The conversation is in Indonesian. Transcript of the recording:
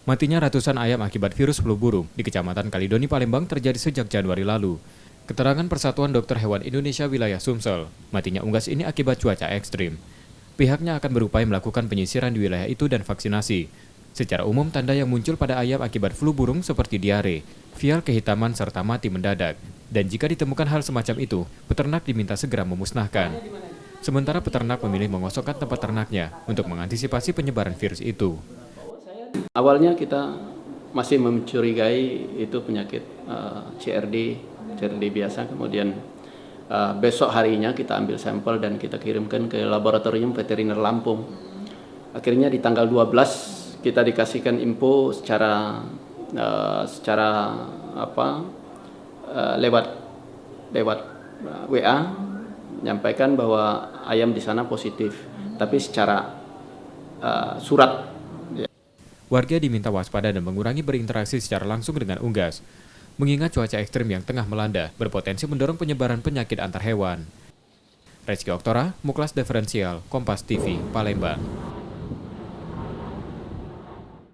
Matinya ratusan ayam akibat virus flu burung di Kecamatan Kalidoni, Palembang terjadi sejak Januari lalu. Keterangan Persatuan Dokter Hewan Indonesia Wilayah Sumsel, matinya unggas ini akibat cuaca ekstrim. Pihaknya akan berupaya melakukan penyisiran di wilayah itu dan vaksinasi. Secara umum, tanda yang muncul pada ayam akibat flu burung seperti diare, vial kehitaman serta mati mendadak. Dan jika ditemukan hal semacam itu, peternak diminta segera memusnahkan. Sementara peternak memilih mengosongkan tempat ternaknya untuk mengantisipasi penyebaran virus itu. Awalnya kita masih mencurigai itu penyakit CRD biasa, kemudian besok harinya kita ambil sampel dan kita kirimkan ke Laboratorium Veteriner Lampung. Akhirnya di tanggal 12 kita dikasihkan info secara lewat WA, menyampaikan bahwa ayam di sana positif, tapi secara surat. Warga diminta waspada dan mengurangi berinteraksi secara langsung dengan unggas, mengingat cuaca ekstrim yang tengah melanda berpotensi mendorong penyebaran penyakit antar hewan. Rezky Oktora, Muklas Diferensial, Kompas TV, Palembang.